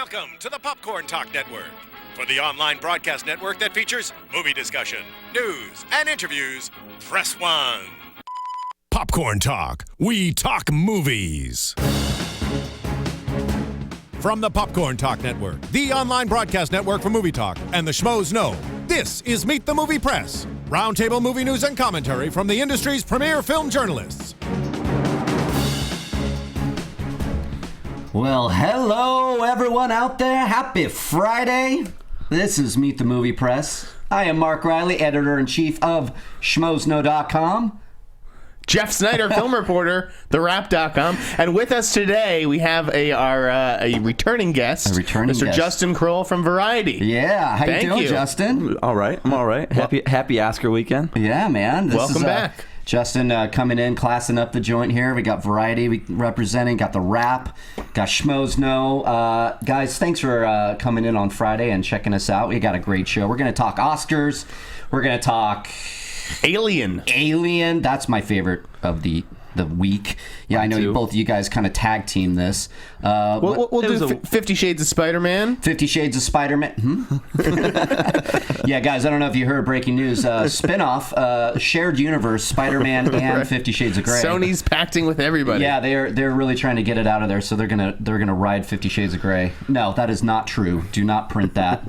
Welcome to the Popcorn Talk Network. For the online broadcast network that features movie discussion, news, and interviews, press 1. Popcorn Talk. We talk movies. From the Popcorn Talk Network, the online broadcast network for movie talk, and the Schmoes Know, this is Meet the Movie Press. Roundtable movie news and commentary from the industry's premier film journalists. Well, hello everyone out there. Happy Friday. This is Meet the Movie Press. I am Mark Reilly, editor-in-chief of schmoesknow.com. Jeff Snyder, film reporter, therap.com. And with us today, we have a returning guest, Mr. Justin Kroll from Variety. Yeah, how you doing, Justin? All right, I'm all right. Happy Oscar weekend. Yeah, man. Welcome back. Justin coming in, classing up the joint here. We got Variety representing, got the Rap, got Schmoes Know. Guys, thanks for coming in on Friday and checking us out. We got a great show. We're going to talk Oscars. We're going to talk... Alien. That's my favorite of the week. Yeah, I know both of you guys kind of tag team this. We'll do 50 Shades of Spider-Man. 50 Shades of Spider-Man. Yeah, guys, I don't know if you heard breaking news. Spinoff, shared universe, Spider-Man and Right. 50 Shades of Grey. Sony's pacting with everybody. Yeah, they're really trying to get it out of there, so they're gonna ride 50 Shades of Grey. No, that is not true. Do not print that.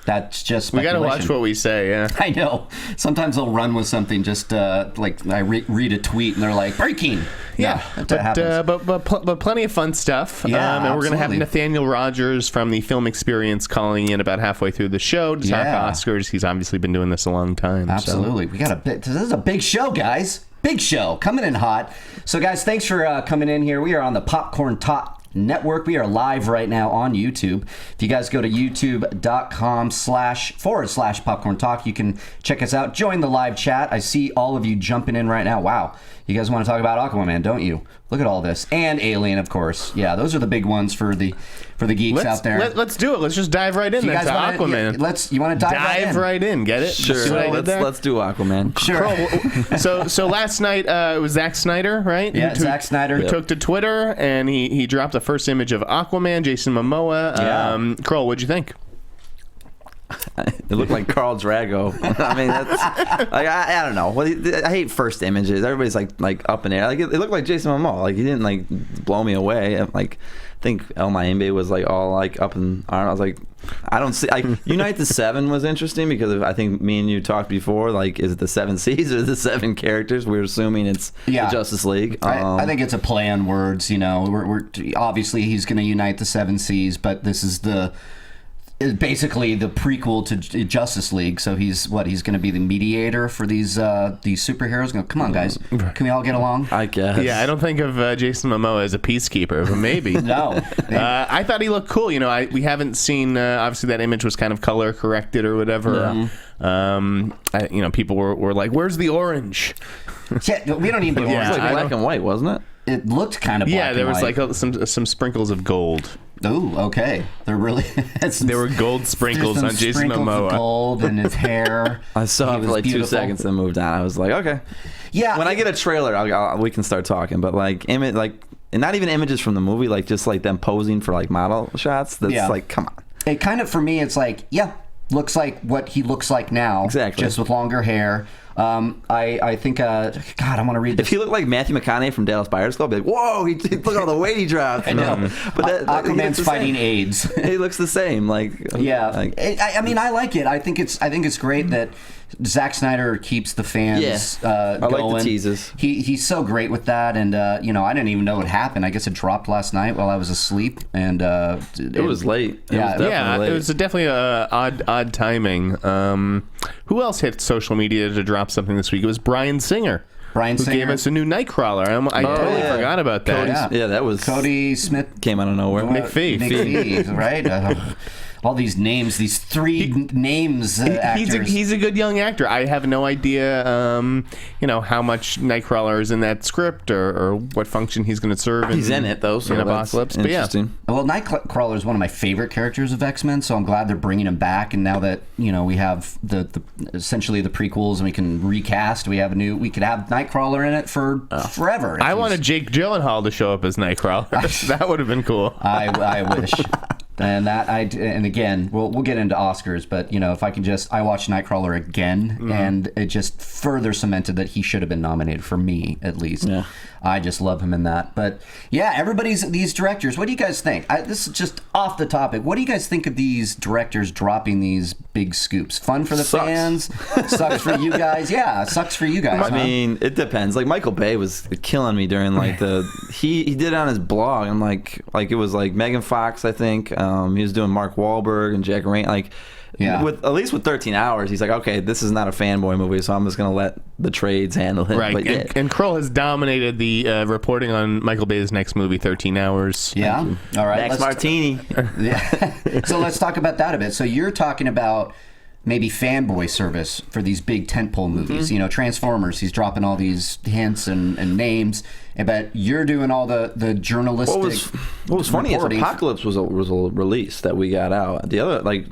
That's just speculation. We gotta watch what we say. Yeah, I know. Sometimes they'll run with something just like I read a tweet and they're like breaking. Yeah, but plenty of fun stuff. Yeah, and we're gonna have absolutely. Nathaniel Rogers from the Film Experience calling in about halfway through the show to talk Oscars. He's obviously been doing this a long time. Absolutely, we got this is a big show, guys. Big show coming in hot. So, guys, thanks for coming in here. We are on the Popcorn Talk Network. We are live right now on YouTube. If you guys go to youtube.com//popcorn talk, you can check us out. Join the live chat. I see all of you jumping in right now. Wow. You guys want to talk about Aquaman, don't you? Look at all this. And Alien, of course. Yeah, those are the big ones for the geeks out there. Let's do it. Let's just dive right in. That's Aquaman. You want to dive right in? Get it? Sure. Let's do Aquaman. Sure. So last night it was Zack Snyder, right? Yeah, Zack Snyder. Who took to Twitter and he dropped the first image of Aquaman, Jason Momoa. Yeah. Kroll, what'd you think? It looked like Carl Drago. I mean, that's like I don't know. Well, I hate first images. Everybody's like up in the air. Like it looked like Jason Momoa. Like he didn't like blow me away. Like I think El Mayimbe was like all like up in arm. I was like, I don't see. Like Unite the Seven was interesting because I think me and you talked before. Like, is it the 7 Seas or the 7 characters? We're assuming it's the Justice League. I think it's a play on words. You know, we're obviously he's going to unite the 7 Seas, but this is basically the prequel to Justice League. So he's going to be the mediator for these superheroes. Come on, guys, can we all get along? I guess. Yeah, I don't think of Jason Momoa as a peacekeeper, but maybe. No. I thought he looked cool. You know, we haven't seen. Obviously, that image was kind of color corrected or whatever. Yeah. People were like, "Where's the orange?" Yeah, we don't even. It was like black and white, wasn't it? It looked kind of black. Yeah, there was and white. like some sprinkles of gold. Ooh, okay. They're really. There were gold sprinkles on Jason Momoa. Of gold in his hair. I saw it for like beautiful. 2 seconds and moved on. I was like, okay. Yeah. When I get a trailer, we can start talking. But like and not even images from the movie, like just like them posing for like model shots. That's like, come on. It kind of, for me, it's like, looks like what he looks like now. Exactly. Just with longer hair. I think, God, I want to read this. If he looked like Matthew McConaughey from Dallas Buyers Club, I'd be like, whoa, look at all the weight he dropped. I know. But Aquaman's fighting AIDS. He looks the same. Like, yeah. I mean, I like it. I think it's great that Zack Snyder keeps the fans going. I like the teases. He's so great with that, and I didn't even know what happened. I guess it dropped last night while I was asleep, and it was late. It was definitely odd timing. Who else hit social media to drop something this week? It was Bryan Singer. Who gave us a new Nightcrawler. I totally forgot about that. That was Cody Smith. Came out of nowhere. McPhee, right? All these names, these 3 names. Actors. He's a good young actor. I have no idea, how much Nightcrawler is in that script or what function he's going to serve. He's in it though, so in Apocalypse. But well, Nightcrawler is one of my favorite characters of X-Men, so I'm glad they're bringing him back. And now that we have the essentially the prequels and we can recast, we could have Nightcrawler in it for forever. I wanted Jake Gyllenhaal to show up as Nightcrawler. That would have been cool. I wish. And and again, we'll get into Oscars, but if I can I watched Nightcrawler again, and it just further cemented that he should have been nominated, for me at least. Yeah. I just love him in that. But yeah, these directors, what do you guys think? This is just off the topic. What do you guys think of these directors dropping these big scoops? Fun for the fans? Sucks for you guys? Yeah, sucks for you guys. I mean, it depends. Like Michael Bay was killing me during like he did it on his blog, and like it was like Megan Fox, I think. He was doing Mark Wahlberg and Jack Rain, like. Yeah. At least with 13 Hours, he's like, okay, this is not a fanboy movie, so I'm just going to let the trades handle it. Right. But and Kroll has dominated the reporting on Michael Bay's next movie, 13 Hours. Yeah. All right. Max Martini. So let's talk about that a bit. So you're talking about maybe fanboy service for these big tentpole movies. Transformers, he's dropping all these hints and names. But you're doing all the journalistic. What was funny is Apocalypse was a release that we got out. The other,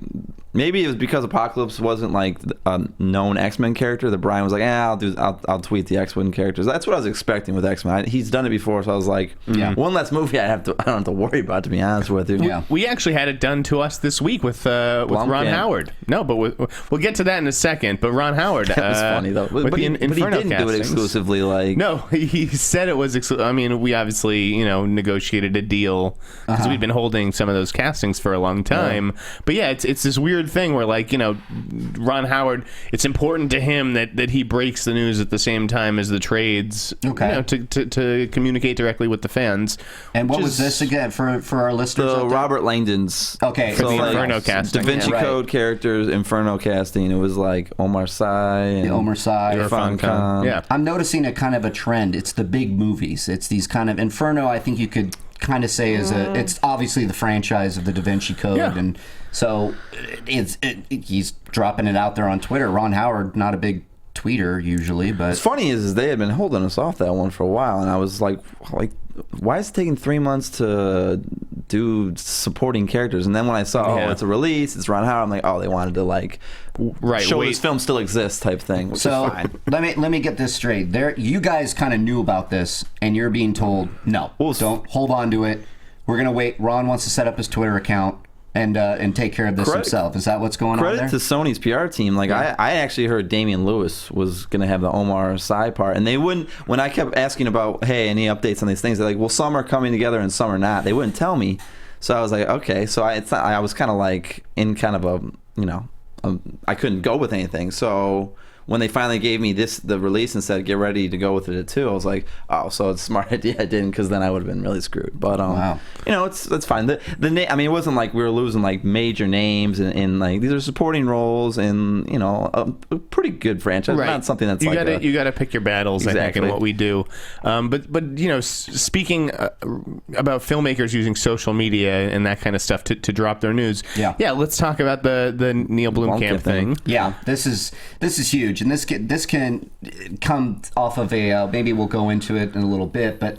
maybe it was because Apocalypse wasn't like a known X-Men character that Brian was like, I'll tweet the X-Men characters. That's what I was expecting with X-Men. He's done it before, so I was like, one less movie I don't have to worry about, to be honest with you. Yeah. We actually had it done to us this week with Ron Howard. No, but we'll get to that in a second. But Ron Howard, that was funny though. But he didn't do it exclusively. No, he said it was. I mean, we obviously negotiated a deal because we'd been holding some of those castings for a long time. But yeah, it's this weird thing where Ron Howard, it's important to him that he breaks the news at the same time as the trades, to communicate directly with the fans. And what was this again for our listeners? The Robert Langdon's for the Inferno casting, Da Vinci Code characters, Inferno casting. It was like Omar Sy and Irfan Khan. Yeah, I'm noticing a kind of a trend. It's the big movies. It's these kind of Inferno. I think you could kind of say it's obviously the franchise of the Da Vinci Code, and so he's dropping it out there on Twitter. Ron Howard, not a big tweeter usually, but what's funny is they had been holding us off that one for a while, and I was like why is it taking 3 months to do supporting characters? And then when I saw it's a release, it's Ron Howard, I'm like, they wanted to show this film still exists type thing, which is fine. let me get this straight. You guys kind of knew about this, and you're being told no, don't hold on to it. We're gonna wait. Ron wants to set up his Twitter account and take care of this himself. Is that what's going on there? Credit to Sony's PR team. I actually heard Damian Lewis was going to have the Omar Sy part, and they wouldn't. When I kept asking about, hey, any updates on these things, they're like, well, some are coming together and some are not. They wouldn't tell me, so I was like, okay. So I was kind of like in kind of a, I couldn't go with anything. So when they finally gave me the release and said get ready to go with it at 2, I was like, so it's a smart idea I didn't, because then I would have been really screwed. But wow. It's fine. It wasn't like we were losing like major names and like these are supporting roles and a pretty good franchise. Right. Not something that's you got to pick your battles. Exactly. I think, in what we do. But speaking about filmmakers using social media and that kind of stuff to drop their news. Yeah. Let's talk about the Neill Blomkamp thing. Yeah, this is huge. And this can come off of maybe we'll go into it in a little bit, but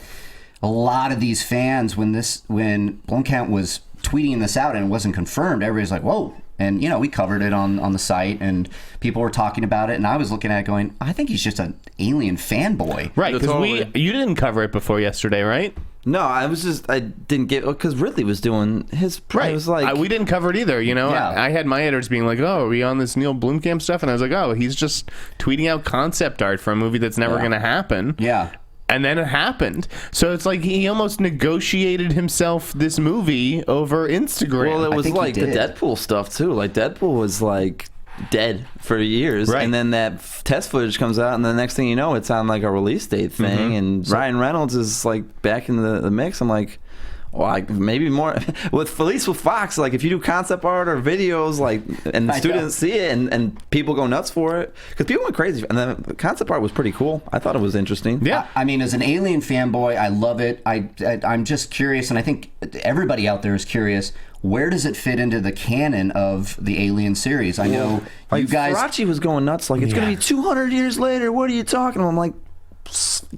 a lot of these fans, when Blomkamp was tweeting this out and it wasn't confirmed, everybody's like, whoa. And we covered it on the site, and people were talking about it, and I was looking at it going, I think he's just an Alien fanboy. Right, because you didn't cover it before yesterday, right? No, I didn't get, because Ridley was doing his. Right. I was like, we didn't cover it either. I had my editors being like, are we on this Neill Blomkamp stuff? And I was like, he's just tweeting out concept art for a movie that's never going to happen. Yeah. And then it happened. So it's like he almost negotiated himself this movie over Instagram. Well, it was like the Deadpool stuff too. Like Deadpool was like dead for years, right. And then that test footage comes out, and the next thing you know, it's on like a release date thing, and Ryan Reynolds is like back in the mix. I'm like, maybe more with Fox. Like if you do concept art or videos, like, and the students see it, and people go nuts for it, because people went crazy. And then the concept art was pretty cool. I thought it was interesting. Yeah, I mean, as an Alien fanboy, I love it. I'm just curious, and I think everybody out there is curious. Where does it fit into the canon of the Alien series? I know you guys. Faraci was going nuts. Like, it's going to be 200 years later. What are you talking about? I'm like,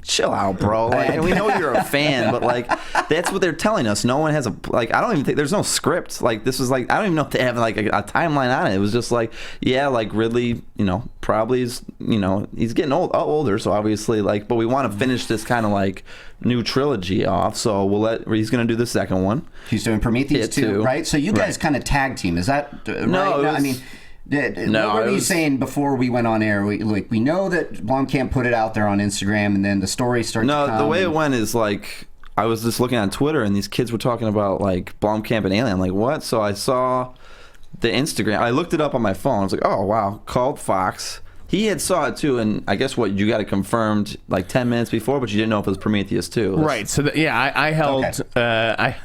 chill out, bro. Like, and we know you're a fan, but like that's what they're telling us. No one has a like. I don't even think there's no script. Like this was like I don't even know if they have like a timeline on it. It was just like like Ridley, probably is he's getting older, so obviously like. But we want to finish this kind of like new trilogy off, so he's going to do the second one. He's doing Prometheus 2, right? So you guys kind of tag team. Is that right? No, I mean. What were you saying before we went on air? We know that Blomkamp put it out there on Instagram, and then the story started to come. No, the way it went is like I was just looking on Twitter, and these kids were talking about like Blomkamp and Alien. I'm like, what? So I saw the Instagram. I looked it up on my phone. I was like, oh wow, called Fox. He had saw it too, and I guess you got it confirmed like 10 minutes before, but you didn't know if it was Prometheus 2. Right. So I held. Okay.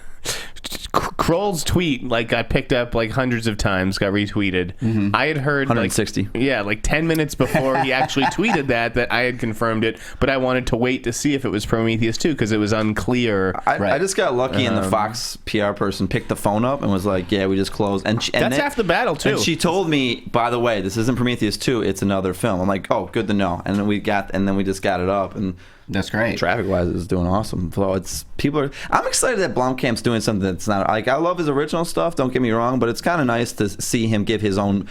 Kroll's tweet, like I picked up like hundreds of times, got retweeted. Mm-hmm. I had heard 160. Like 10 minutes before he actually tweeted that I had confirmed it, but I wanted to wait to see if it was Prometheus 2 because it was unclear. I just got lucky, and the Fox PR person picked the phone up and was like, "Yeah, we just closed." And that's half the battle too. And she told me, by the way, this isn't Prometheus 2; it's another film. I'm like, "Oh, good to know." And then we just got it up and. That's great. Traffic-wise, it's doing awesome. So I'm excited that Blomkamp's doing something that's not like I love his original stuff. Don't get me wrong, but it's kind of nice to see him give his own.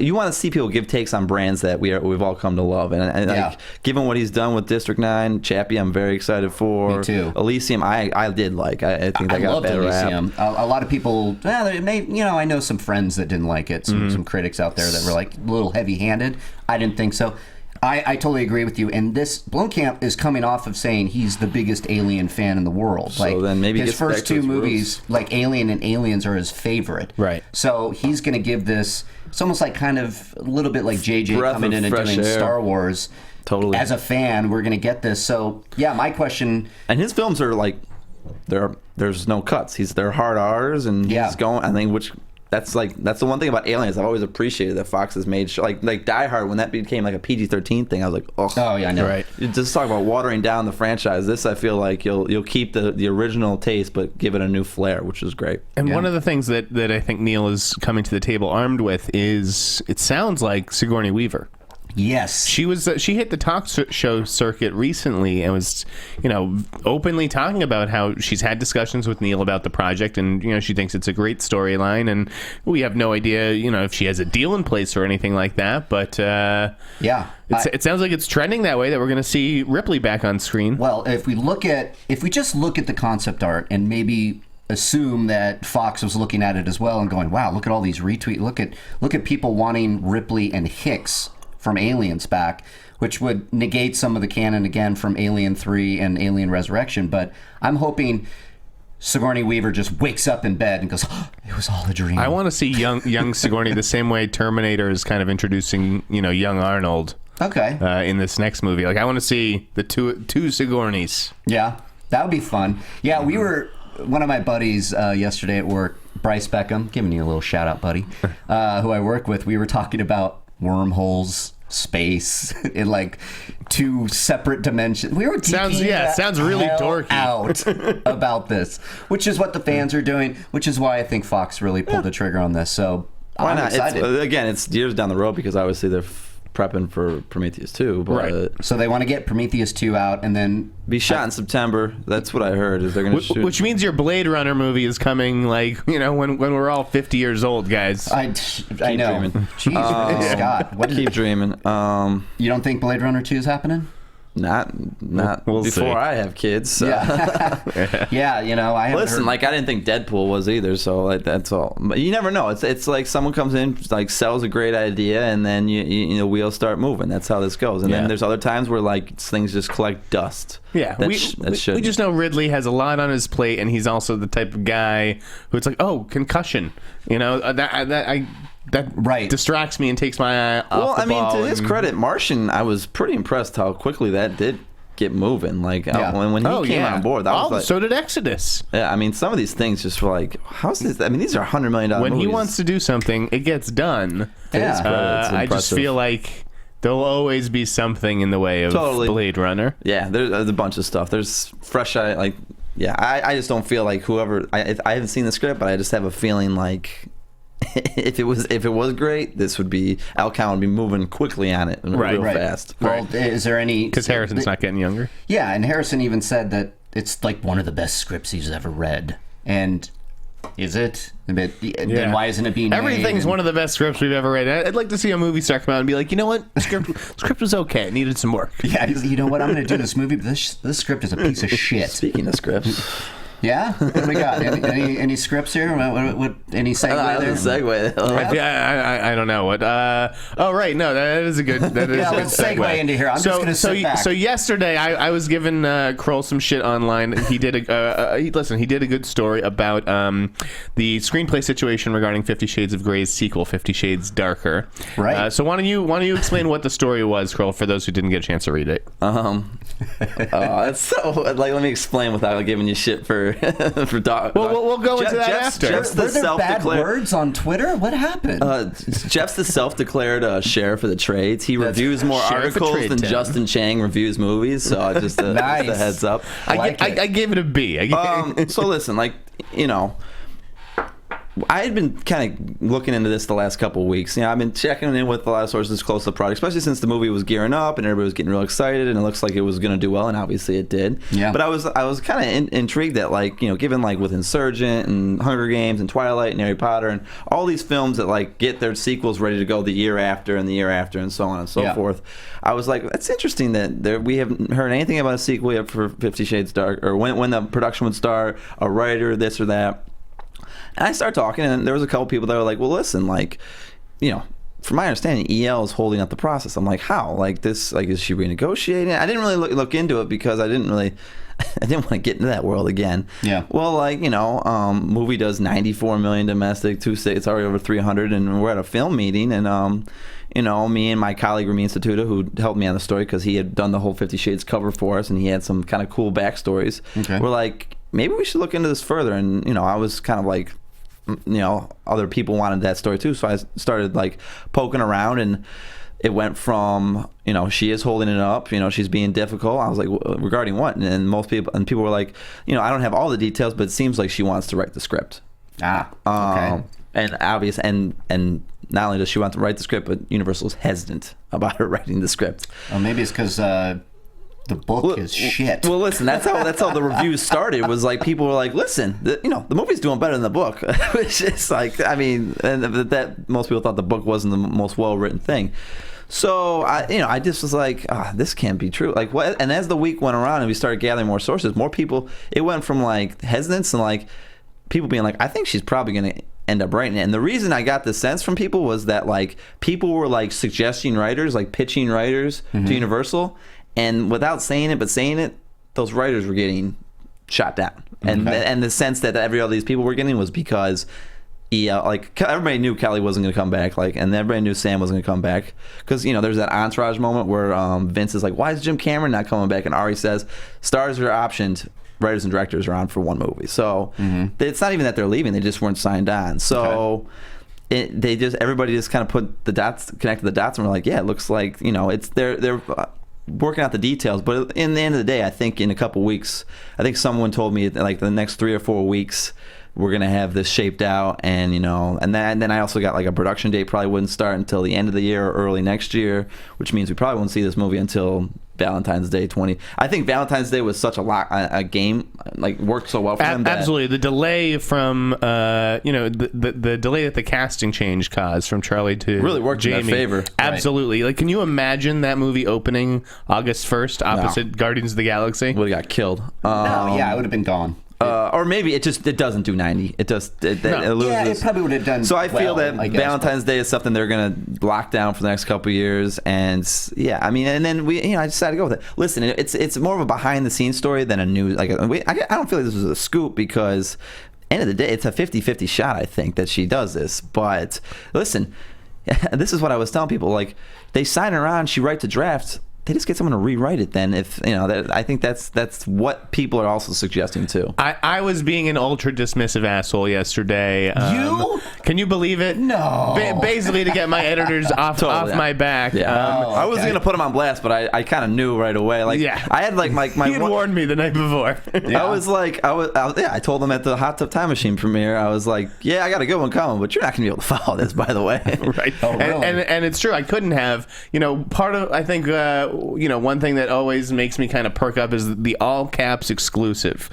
You want to see people give takes on brands that we've all come to love, and like given what he's done with District 9, Chappie, I'm very excited for. Me too. Elysium, I did like. I think they got a better Elysium. A lot of people, I know some friends that didn't like it. Some critics out there that were like a little heavy-handed. I didn't think so. I totally agree with you, and this Blomkamp is coming off of saying he's the biggest Alien fan in the world. So like, then maybe his first two movies, like Alien and Aliens, are his favorite. Right. So he's going to give this. It's almost like kind of a little bit like JJ coming in and doing Star Wars. Totally. As a fan, we're going to get this. So yeah, my question. And his films are like, there's no cuts. They're hard R's, and he's going. I think That's the one thing about Aliens I've always appreciated that Fox has made. Like Die Hard, when that became like a PG-13 thing, I was like, oh yeah, I know. Right. You just talk about watering down the franchise. This, I feel like you'll keep the original taste, but give it a new flair, which is great. And one of the things that I think Neill is coming to the table armed with is it sounds like Sigourney Weaver. Yes, she hit the talk show circuit recently and was, openly talking about how she's had discussions with Neill about the project, and she thinks it's a great storyline, and we have no idea, if she has a deal in place or anything like that. But it sounds like it's trending that way, that we're going to see Ripley back on screen. Well, if we just look at the concept art and maybe assume that Fox was looking at it as well and going, wow, look at all these retweets. Look at people wanting Ripley and Hicks from Aliens back, which would negate some of the canon again from Alien 3 and Alien Resurrection. But I'm hoping Sigourney Weaver just wakes up in bed and goes, oh, it was all a dream. I want to see young Sigourney the same way Terminator is kind of introducing, young Arnold. Okay. In this next movie. Like, I want to see the two Sigorneys. Yeah, that would be fun. Yeah, we were... One of my buddies yesterday at work, Bryce Beckham, giving you a little shout out, buddy, who I work with, we were talking about wormholes, space, in like two separate dimensions. We were sounds really dorky out about this, which is what the fans are doing, which is why I think Fox really pulled the trigger on this. So why I'm not? excited. It's years down the road because obviously they're prepping for Prometheus 2, but right. So they want to get Prometheus 2 out and then be shot in September. That's what I heard. Is they're going to shoot? Which means your Blade Runner movie is coming, like when we're all 50 years old, guys. I know. Jeez, Scott. Keep dreaming. You don't think Blade Runner 2 is happening? Not we'll before see. I have kids. So. Yeah, yeah. I haven't heard... I didn't think Deadpool was either. So like that's all. But you never know. It's like someone comes in, like sells a great idea, and then you wheels start moving. That's how this goes. And then there's other times where like things just collect dust. Yeah, we just know Ridley has a lot on his plate, and he's also the type of guy who it's like, oh, concussion. That right. distracts me and takes my eye off the ball. To his credit, Martian, I was pretty impressed how quickly that did get moving. Like when he came on board, so did Exodus. Yeah, some of these things just were like, how's this? These are $100 million when movies. He wants to do something, it gets done. Yeah, I just feel like there'll always be something in the way of Blade Runner. Yeah, there's a bunch of stuff. There's fresh eye, I just don't feel like whoever. I haven't seen the script, but I just have a feeling like if it was great, this would be Al Cowan would be moving quickly on it real fast. Well, is there any? Because Harrison's not getting younger. Yeah, and Harrison even said that it's like one of the best scripts he's ever read. And is it? Then why isn't it being Everything's made? one of the best scripts we've ever read. I'd like to see a movie star come out and be like, you know what? The script was okay. It needed some work. Yeah, you know what? I'm going to do this movie, but this script is a piece of shit. Speaking of scripts. Yeah? What do we got? Any scripts here? What any segue there? Segue. I don't know what. Oh right, no, that is a good. Let's segue into here. I'm just going to sit back. So yesterday, I was giving Kroll some shit online. He did he did a good story about the screenplay situation regarding 50 Shades of Grey's sequel, 50 Shades Darker. Right. So why don't you explain what the story was, Kroll, for those who didn't get a chance to read it? It's so like, let me explain without giving you shit for dog. Well, we'll go into that after. Jeff's the Were there bad self-declared words on Twitter? What happened? Jeff's the self-declared sheriff of the trades. He reviews more Sheriff of articles Trade than Town. Justin Chang reviews movies. So just Nice. a heads up. I gave it a B. So listen, like, you know, I had been kind of looking into this the last couple of weeks. You know, I've been checking in with a lot of sources close to the product, especially since the movie was gearing up and everybody was getting real excited, and it looks like it was going to do well, and obviously it did. Yeah. But I was kind of intrigued that, like, you know, given like with Insurgent and Hunger Games and Twilight and Harry Potter and all these films that like get their sequels ready to go the year after and the year after and so on and so forth, I was like, that's interesting that we haven't heard anything about a sequel yet for 50 Shades Dark, or when the production would start, a writer, this or that. And I started talking, and there was a couple people that were like, well, listen, like, you know, from my understanding, EL is holding up the process. I'm like, how? Like, this, like, is she renegotiating? I didn't really look into it because I didn't want to get into that world again. Yeah. Well, like, you know, movie does 94 million domestic, 2 states, it's already over 300, and we're at a film meeting, and, you know, me and my colleague Ramin Instituta, who helped me on the story because he had done the whole 50 Shades cover for us, and he had some kind of cool backstories. Okay. We're like, maybe we should look into this further. And, you know, I was kind of like, you know, other people wanted that story too, so I started like poking around, and it went from, you know, she is holding it up, you know, she's being difficult. I was like, regarding what? And people were like, you know, I don't have all the details, but it seems like she wants to write the script. Okay. And obvious, and not only does she want to write the script, but Universal is hesitant about her writing the script. Well, maybe it's because the book is shit. Well, listen, that's how the reviews started. Was like, people were like, listen, you know, the movie's doing better than the book, which is like, I mean, and that most people thought the book wasn't the most well written thing. So I just was like, this can't be true. Like, what? And as the week went around and we started gathering more sources, more people, it went from like hesitance and like people being like, I think she's probably going to end up writing it. And the reason I got the sense from people was that like people were like suggesting writers, like pitching writers to Universal. And without saying it, but saying it, those writers were getting shot down. And and the sense that every other these people were getting was because like everybody knew Kelly wasn't going to come back, like, and everybody knew Sam wasn't going to come back, because, you know, there's that entourage moment where Vince is like, why is Jim Cameron not coming back? And Ari says, stars are optioned, writers and directors are on for one movie. So it's not even that they're leaving; they just weren't signed on. So. Everybody just kind of connected the dots, and we're like, yeah, it looks like, you know, it's they're working out the details. But in the end of the day, I think in a couple weeks, I think someone told me that, like, the next 3 or 4 weeks, we're gonna have this shaped out, and, you know, and then I also got like a production date probably wouldn't start until the end of the year or early next year, which means we probably won't see this movie until Valentine's Day 20. I think Valentine's Day was such a game, like, worked so well for them. Absolutely, the delay from you know, the delay that the casting change caused from Charlie to really worked Jamie, in their favor. Absolutely, like, can you imagine that movie opening August 1st opposite Guardians of the Galaxy? Would have got killed. No, yeah, I would have been gone. Or maybe it doesn't do 90. It loses. Yeah, it probably would have done. So I feel that I guess, Valentine's Day is something they're gonna lock down for the next couple of years, and yeah, I mean, and then I decided to go with it. Listen, it's more of a behind the scenes story than a news. Like, I don't feel like this was a scoop, because end of the day, it's a 50-50 shot, I think, that she does this. But listen, this is what I was telling people. Like, they sign her on, she writes a draft. they just get someone to rewrite it then. If I think that's what people are also suggesting too. I was being an ultra dismissive asshole yesterday. Can you believe it? No. Basically to get my editors off my back. Yeah. I wasn't gonna put them on blast, but I kind of knew right away. Like, I had like my he had warned me the night before. I told them at the Hot Tub Time Machine premiere, I was like, yeah, I got a good one coming, but you're not gonna be able to follow this, by the way. Right. Oh, really? And it's true. I couldn't have. Part of I think one thing that always makes me kind of perk up is the all caps exclusive.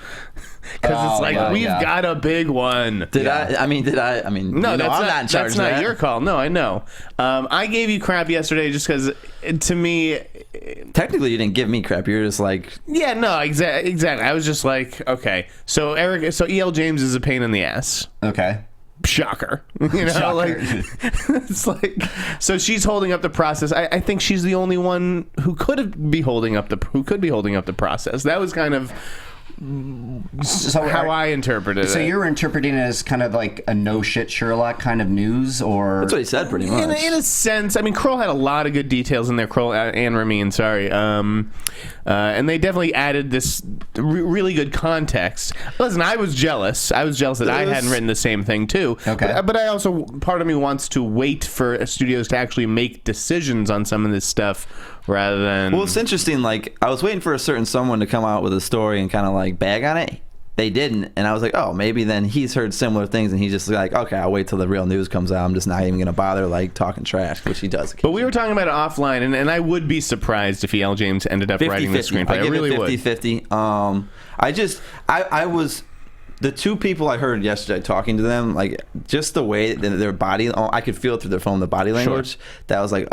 Because it's like, we've got a big one. Did I? I mean, no, that's I'm not in charge that's of not that. your call. No, I know. I gave you crap yesterday just because, to me... Technically, you didn't give me crap. You're just like... Yeah, no, exactly. I was just like, okay. So E.L. James is a pain in the ass. Okay. Shocker. Shocker. Like, it's like, so she's holding up the process. I think she's the only one who could be holding up the process. That was kind of how I interpreted it. So you're interpreting it as kind of like a no shit Sherlock kind of news, or that's what he said pretty much. In a sense, I mean, Kroll had a lot of good details in there. Kroll and Ramin, sorry, and they definitely added this really good context. Listen, I was jealous. I was jealous that I hadn't written the same thing too. Okay, but I also, part of me wants to wait for studios to actually make decisions on some of this stuff. Rather than... Well, it's interesting. Like, I was waiting for a certain someone to come out with a story and kind of like bag on it. They didn't, and I was like, oh, maybe then he's heard similar things, and he's just like, okay, I'll wait till the real news comes out. I'm just not even gonna bother like talking trash, which he does. But we were talking about it offline, and I would be surprised if E.L. James ended up writing the screenplay. I really would. 50-50. I was. The two people I heard yesterday talking to them, like just the way that their body, I could feel it through their phone, the body language. Sure. That was like.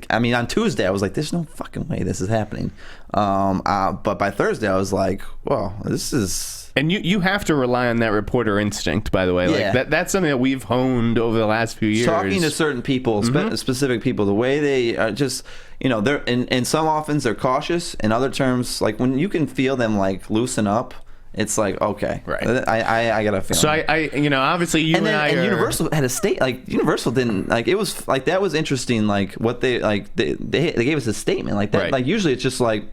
I mean, on Tuesday, I was like, there's no fucking way this is happening. But by Thursday, I was like, well, this is... And you have to rely on that reporter instinct, by the way. Yeah. Like that's something that we've honed over the last few years. Talking to certain people, specific people, the way they are just, they're in some offense, they're cautious. In other terms, like when you can feel them like loosen up, it's like, okay, right. I got a feeling. So I obviously you and Universal had a state, like Universal didn't, like, it was like, that was interesting, like what they gave us a statement like that. Right. Like usually it's just like,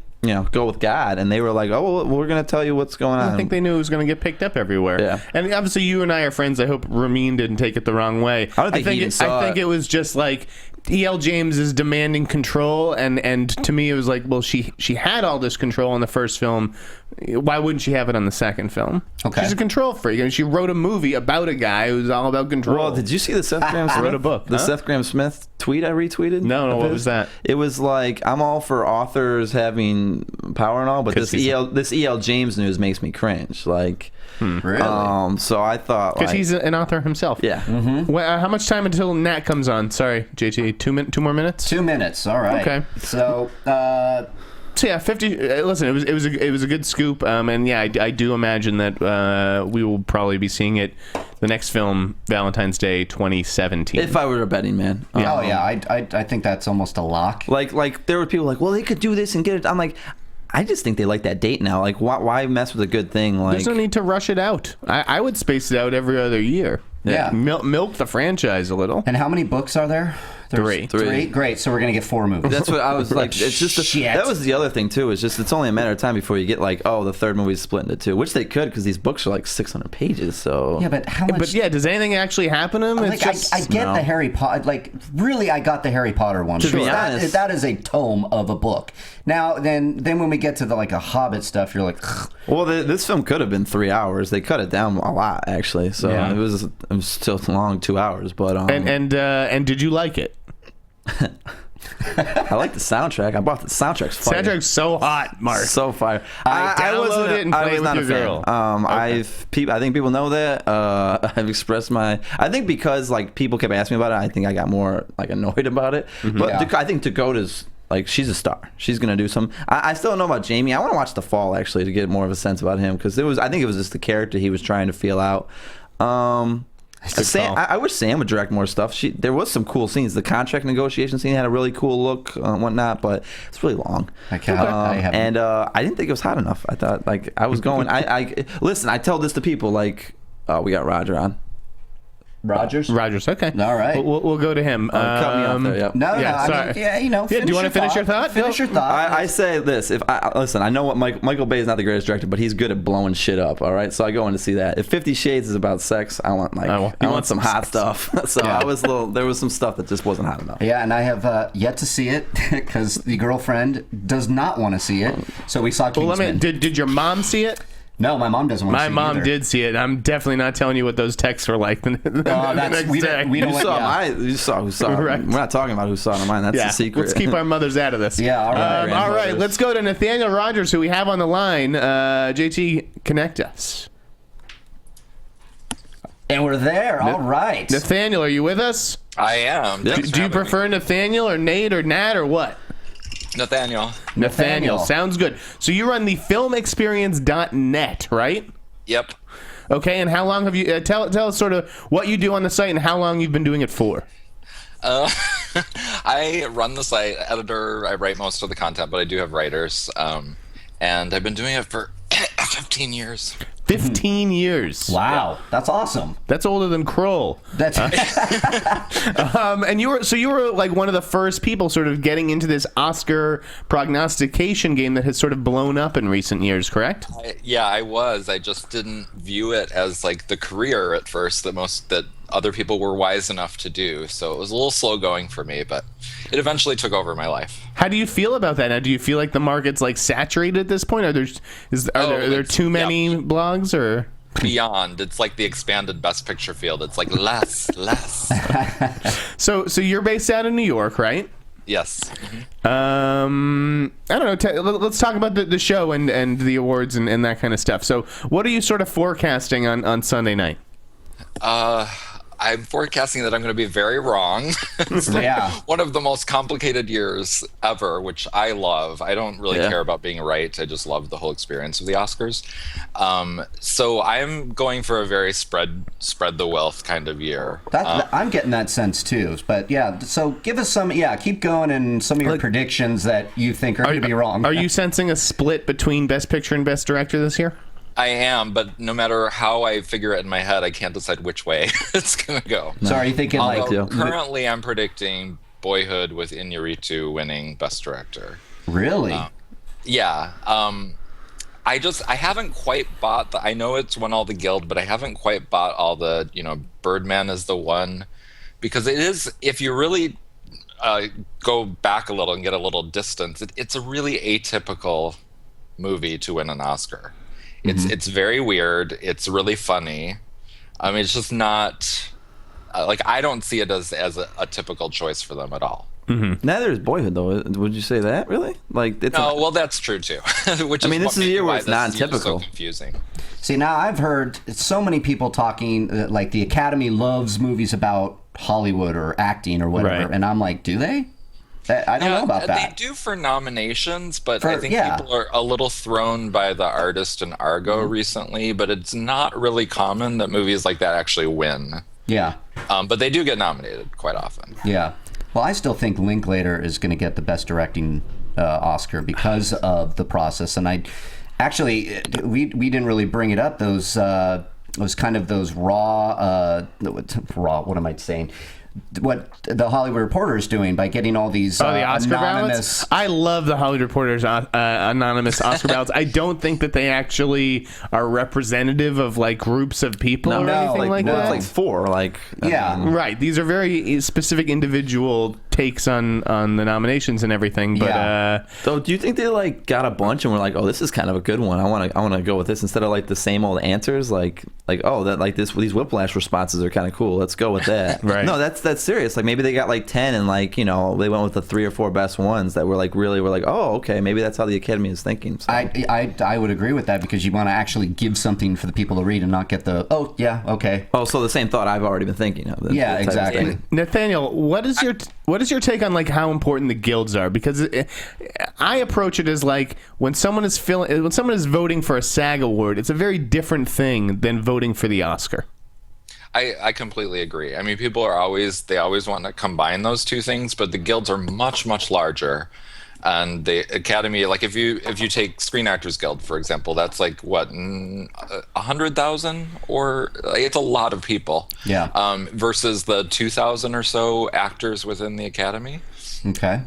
go with God, and they were like, oh, well, we're going to tell you what's going on. I think they knew it was going to get picked up everywhere. Yeah. And obviously you and I are friends. I hope Ramin didn't take it the wrong way. I think it was just like, E.L. James is demanding control, and to me it was like, well, she had all this control in the first film. Why wouldn't she have it on the second film? Okay. She's a control freak, and she wrote a movie about a guy who's all about control. Well, did you see the Seth Graham Smith? wrote a book. The Seth Graham Smith tweet I retweeted? No, what was that? It was like, I'm all for authors having power and all, but this E.L. James news makes me cringe. Like, really? So I thought, because he's an author himself. Yeah. Mm-hmm. Well, how much time until Nat comes on? Sorry, JT. 2 more minutes. 2 minutes. All right. Okay. So. So yeah, 50. Listen, it was a good scoop, and yeah, I do imagine that we will probably be seeing it, the next film, Valentine's Day 2017. If I were a betting man. I think that's almost a lock. Like there were people like, well, they could do this and get it. I'm like, I just think they like that date now. Like, why mess with a good thing? Like, there's no need to rush it out. I would space it out every other year. Yeah. Milk the franchise a little. And how many books are there? There's Three. Great. So we're gonna get 4 movies. That's what I was like. It's just that was the other thing too. It's just it's only a matter of time before you get like, oh, the third movie's split into 2, which they could because these books are like 600 pages. So yeah, but how much? But yeah, does anything actually happen to them? Like, I get the Harry Potter. Like really, I got the Harry Potter one. To be honest, that is a tome of a book. Now then when we get to the like a Hobbit stuff, you're like, ugh. Well, this film could have been 3 hours. They cut it down a lot actually. So it was still long, 2 hours. But and did you like it? I like the soundtrack. I bought the soundtrack's fire. Soundtrack's so hot, Mark. So fire. I downloaded it and played it with your girl. I think people know that. I've expressed my. I think because like people kept asking me about it, I think I got more like annoyed about it. Mm-hmm. But I think Dakota's like, she's a star. She's gonna do some. I still don't know about Jamie. I want to watch The Fall actually to get more of a sense about him because I think it was just the character he was trying to feel out. I wish Sam would direct more stuff. There was some cool scenes. The contract negotiation scene had a really cool look and whatnot, but it's really long. I didn't think it was hot enough. I thought like I was going. Listen. I tell this to people like, we got Roger on. Rogers. Rogers. Okay. All right. We'll go to him. Cut me off there. Yep. No, Yeah, I sorry. mean, yeah, you know. Yeah, do you want to finish your thought? Finish your thought. I say this. If listen, I know what Michael Bay is not the greatest director, but he's good at blowing shit up. All right, so I go in to see that. If 50 Shades is about sex, I want some hot stuff. So Yeah. there was some stuff that just wasn't hot enough. Yeah, and I have yet to see it because the girlfriend does not want to see it. So we saw Well, Kingsman. did your mom see it? No, my mom doesn't want to see My it mom either. did see it. I'm definitely not telling you what those texts were like the next we day. don't- we don't- You saw who saw it. Right. We're not talking about who saw it on mine. That's Yeah, the secret. let's keep our mothers out of this. Yeah, all right. All right, let's go to Nathaniel Rogers, who we have on the line. JT, connect us. And we're there. All right. Nathaniel, are you with us? I am. Yep. Thanks for Do you having me. prefer Nathaniel or Nate or Nat or what? Nathaniel? Nathaniel. Sounds good. So you run the filmexperience.net, right? Yep. Okay, and how long have you... tell us sort of what you do on the site and how long you've been doing it for. I run the site, editor. I write most of the content, but I do have writers. And I've been doing it for 15 years. 15 years. Wow, that's awesome. That's older than Kroll. That's And you were like one of the first people sort of getting into this Oscar prognostication game that has sort of blown up in recent years, correct? I was. I just didn't view it as like the career at first that other people were wise enough to do. So it was a little slow going for me, but it eventually took over my life. How do you feel about that? Now, do you feel like the market's like saturated at this point? Are there too many blogs or? Beyond, it's like the expanded Best Picture field. It's like less. So you're based out in New York, right? Yes. I don't know. Let's talk about the show and the awards and that kind of stuff. So what are you sort of forecasting on Sunday night? I'm forecasting that I'm going to be very wrong. It's like one of the most complicated years ever, which I love. I don't really care about being right. I just love the whole experience of the Oscars. So I'm going for a very spread the wealth kind of year. I'm getting that sense too. But yeah, so give us some. Yeah, keep going and some of your predictions that you think are going to be wrong. Are you sensing a split between Best Picture and Best Director this year? I am, but no matter how I figure it in my head, I can't decide which way it's going to go. So are you thinking Currently, I'm predicting Boyhood with Iñárritu winning Best Director. Really? I haven't quite bought I know it's won all the Guild, but I haven't quite bought all the, Birdman is the one. Because it is, if you really go back a little and get a little distance, it's a really atypical movie to win an Oscar. It's very weird. It's really funny. I mean, it's just not I don't see it as a typical choice for them at all. Neither is Boyhood, though. Would you say that really? Well, that's true too. Which I mean, is this is a year where it's non-typical. non-typical. So confusing. See, now I've heard so many people talking like the Academy loves movies about Hollywood or acting or whatever, Right. and I'm like, do they? I don't know about that. They do for nominations, but I think people are a little thrown by the Artist and Argo recently, but it's not really common that movies like that actually win. Yeah. But they do get nominated quite often. Yeah. Well, I still think Linklater is going to get the Best Directing Oscar because of the process. And we didn't really bring it up. Those kind of those raw. What am I saying? What the Hollywood Reporter is doing by getting all these the Oscar anonymous ballots. I love the Hollywood Reporter's anonymous Oscar ballots. I don't think that they actually are representative of like groups of people or anything like that. It's like four. Right. These are very specific individual takes on the nominations and everything. But So do you think they got a bunch and were like, oh, this is kind of a good one. I want to go with this instead of the same old answers. These Whiplash responses are kind of cool. Let's go with that. Right. No, that's serious. Maybe they got 10 and they went with the 3 or 4 best ones that were oh, okay, maybe that's how the Academy is thinking. So. I would agree with that because you want to actually give something for the people to read and not get the okay. Oh, so the same thought I've already been thinking of. Yeah, exactly. Nathaniel, what is your take on how important the guilds are? Because I approach it as when someone is voting for a SAG award, it's a very different thing than voting for the Oscar. I completely agree. I mean, people always want to combine those two things, but the guilds are much, much larger. And the Academy, like if you take Screen Actors Guild, for example, that's like what, 100,000, or like, it's a lot of people. Yeah. Versus the 2,000 or so actors within the Academy. Okay.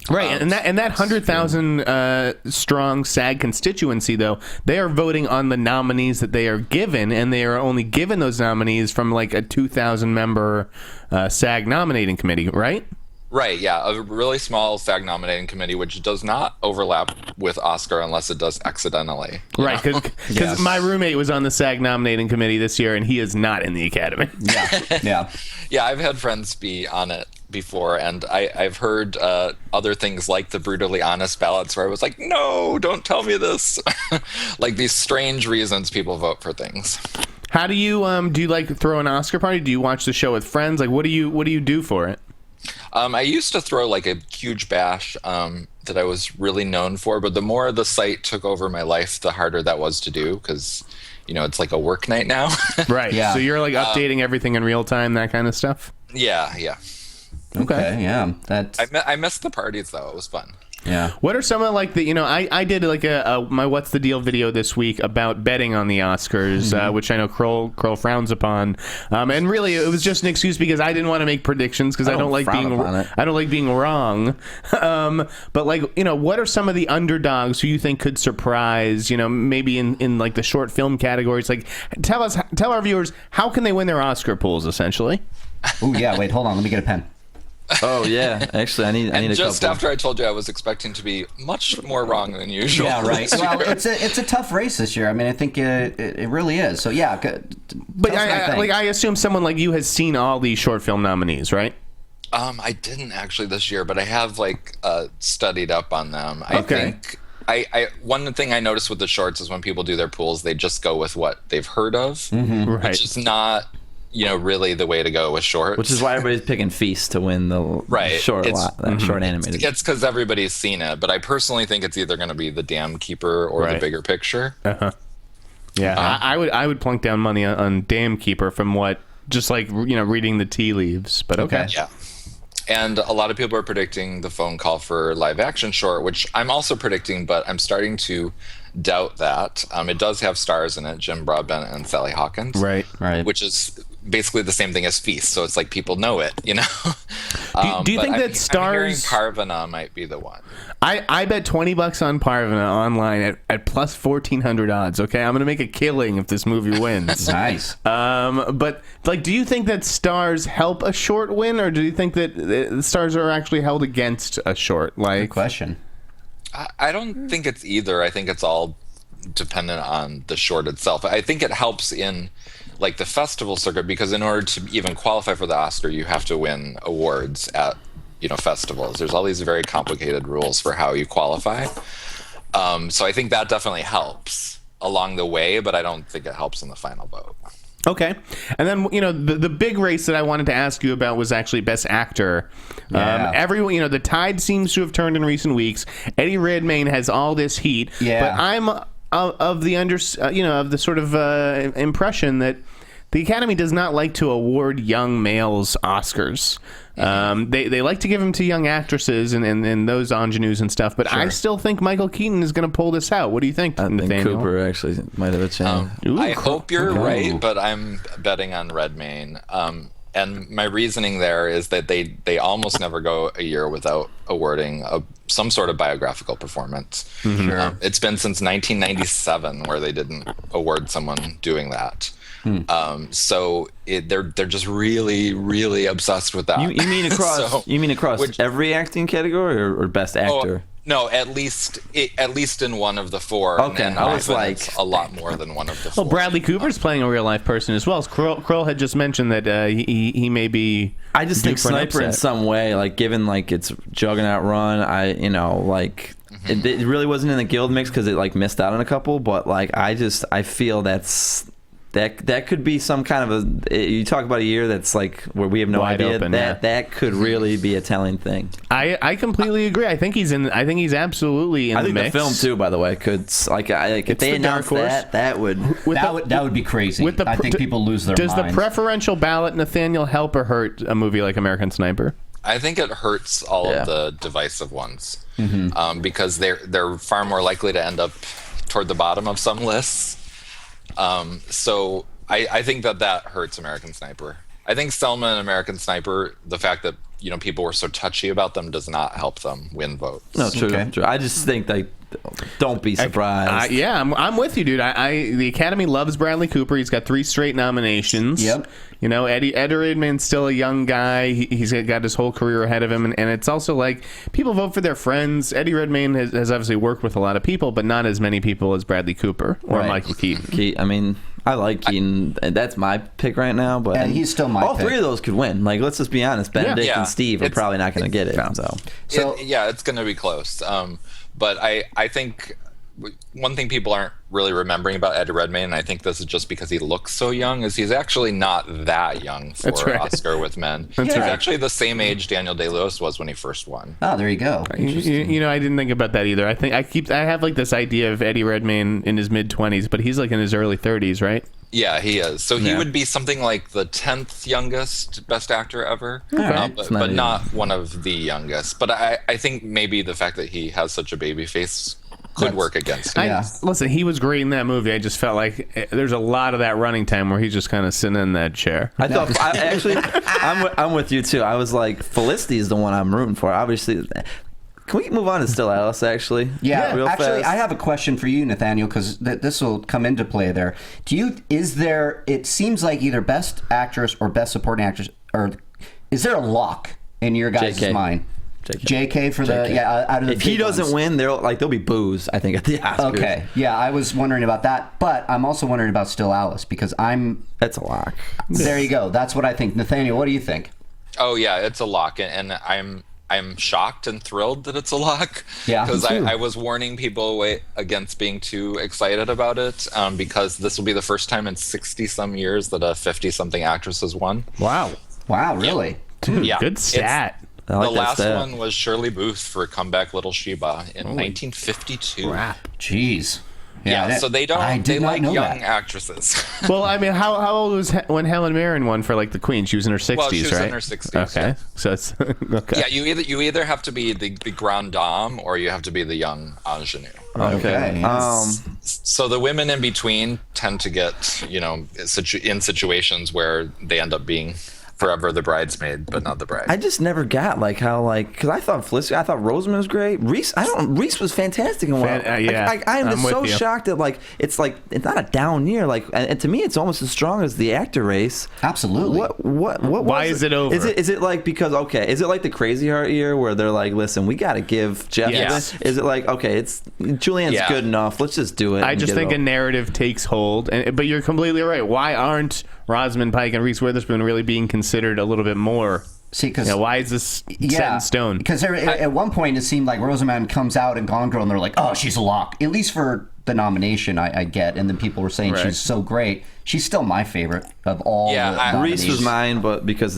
Right, and that 100,000 strong SAG constituency, though, they are voting on the nominees that they are given, and they are only given those nominees from like a 2,000 member SAG nominating committee, right? Right, yeah, a really small SAG nominating committee, which does not overlap with Oscar unless it does accidentally. Right, because my roommate was on the SAG nominating committee this year, and he is not in the Academy. Yeah. Yeah, I've had friends be on it before, and I've heard other things like the brutally honest ballots where I was like, no, don't tell me this. Like these strange reasons people vote for things. How do you like throw an Oscar party? Do you watch the show with friends? Like, what do you do for it? I used to throw like a huge bash that I was really known for, but the more the site took over my life, the harder that was to do, because it's like a work night now. Right. Yeah. So you're like updating everything in real time, that kind of stuff. Yeah. Okay. Yeah. That's. I missed the parties though. It was fun. Yeah. What are some of like the I did like my What's the Deal video this week about betting on the Oscars, which I know Kroll frowns upon, and really it was just an excuse because I didn't want to make predictions because I don't like being wrong. But like what are some of the underdogs who you think could surprise? Maybe in like the short film categories. Like tell our viewers, how can they win their Oscar pools essentially? Oh yeah. Wait. Hold on. Let me get a pen. Oh yeah, actually, I need a just couple. after I told you I was expecting to be much more wrong than usual. Yeah, right. Well, it's a tough race this year. I mean, I think it really is. So yeah, but I assume someone like you has seen all these short film nominees, right? I didn't actually this year, but I have studied up on them. I think one thing I noticed with the shorts is when people do their pools, they just go with what they've heard of, right. Which is not really the way to go with shorts. Which is why everybody's picking Feast to win the short short animated. It's because everybody's seen it, but I personally think it's either going to be The Dam Keeper or The Bigger Picture. Uh-huh. Yeah, I would plunk down money on Dam Keeper from what just like reading the tea leaves. But okay. Yeah. And a lot of people are predicting The Phone Call for live action short, which I'm also predicting, but I'm starting to doubt that. It does have stars in it, Jim Broadbent and Sally Hawkins. Right. Which is basically the same thing as Feast, so it's like people know it, Do you think that stars? I'm hearing Parvana might be the one. I bet $20 on Parvana online at plus 1,400 odds. Okay, I'm gonna make a killing if this movie wins. Nice. But like, do you think that stars help a short win, or do you think that the stars are actually held against a short? Like, good question. I don't think it's either. I think it's all dependent on the short itself. I think it helps in like the festival circuit, because in order to even qualify for the Oscar, you have to win awards at festivals. There's all these very complicated rules for how you qualify. So I think that definitely helps along the way, but I don't think it helps in the final vote. Okay. And then, the big race that I wanted to ask you about was actually Best Actor. Yeah. Everyone, the tide seems to have turned in recent weeks. Eddie Redmayne has all this heat. Yeah. But I'm of the sort of impression that the Academy does not like to award young males Oscars. They like to give them to young actresses and those ingenues and stuff, but sure. I still think Michael Keaton is going to pull this out. What do you think, I Nathaniel? think Cooper actually might have a chance. I hope you're right, but I'm betting on Redmayne. And my reasoning there is that they almost never go a year without awarding some sort of biographical performance. Mm-hmm. Sure. It's been since 1997 where they didn't award someone doing that. So they're just really, really obsessed with that. You mean across every acting category or Best Actor? No, at least in one of the four. Okay, and I was like it's a lot more than one of the four. Well, Bradley Cooper's playing a real life person as well. Kroll had just mentioned that he may be. I just think Sniper in some way, like given like its Juggernaut run, it really wasn't in the Guild mix because it like missed out on a couple. But like I feel that could be some kind of you talk about a year that's like where we have no wide idea open, that could really be a telling thing. I completely agree. I think he's absolutely in the mix. The film too, by the way, could if they announced that would be crazy. I think people lose their minds. Does the preferential ballot, Nathaniel, help or hurt a movie like American Sniper? I think it hurts all of the divisive ones because they're far more likely to end up toward the bottom of some lists. So I think that hurts American Sniper. I think Selma and American Sniper, the fact that people were so touchy about them does not help them win votes. No, true. I just think don't be surprised. I'm with you, dude. The Academy loves Bradley Cooper. He's got 3 straight nominations. Yep. Eddie Redmayne's still a young guy. He's got his whole career ahead of him, and it's also like people vote for their friends. Eddie Redmayne has obviously worked with a lot of people, but not as many people as Bradley Cooper or Michael Keaton. I mean, I like Keaton. That's my pick right now, but and he's still my all pick. 3 of those could win. Like, let's just be honest. Benedict and Steve are probably not going to get it. It's going to be close. But I think one thing people aren't really remembering about Eddie Redmayne, and I think this is just because he looks so young, is he's actually not that young for Oscar with Men. He's actually the same age Daniel Day-Lewis was when he first won. Oh, there you go. I didn't think about that either. I have like this idea of Eddie Redmayne in his mid-20s, but he's like in his early 30s, right? Yeah, he is. So he would be something like the 10th youngest Best Actor ever, but not one of the youngest. But I think maybe the fact that he has such a baby face could work against him. Listen, he was great in that movie. I just felt like there's a lot of that running time where he's just kind of sitting in that chair. I'm with you too. I was like, Felicity is the one I'm rooting for. Obviously. Can we move on to Still Alice, actually? Yeah, real actually, fast? I have a question for you, Nathaniel, because this will come into play there. It seems like either Best Actress or Best Supporting Actress, or is there a lock in your guys' mind? JK for the out of the if he doesn't win, there'll be boos, I think, at the Oscars. Okay, yeah, I was wondering about that, but I'm also wondering about Still Alice because that's a lock. There you go. That's what I think. Nathaniel, what do you think? Oh yeah, it's a lock, and I'm shocked and thrilled that it's a lock. Yeah, because I was warning people against being too excited about it, because this will be the first time in 60-some years that a 50-something actress has won. Wow, really? Dude, good stat. The last one was Shirley Booth for Comeback Little Sheba in 1952. Crap. Jeez. Yeah, so they like young that. actresses. Well, I mean, how old was when Helen Mirren won for like the Queen? She was in her 60s, well, she was right? in her 60s. Okay, so it's okay. Yeah, you either have to be the grande dame or you have to be the young ingenue. Okay. So the women in between tend to get in situations where they end up being forever the bridesmaid, but not the bride. I just never got because I thought Felicity, I thought Rosamund was great. Reese was fantastic in one. I am just so shocked that it's not a down year. And to me, it's almost as strong as the actor race. Absolutely. What? Why is it over? Is it like because is it like the Crazy Heart year where they're like, listen, we got to give Jeff? Yes. Is it like it's Julianne's good enough? Let's just do it. I just think a narrative takes hold, but you're completely right. Why aren't Rosamund Pike and Reese Witherspoon really being considered a little bit more? See, because why is this set in stone? Because at one point it seemed like Rosamund comes out in Gone Girl and they're like, oh, she's a lock. At least for the nomination, I get. And then people were saying she's so great. She's still my favorite of all. The Reese was mine, but because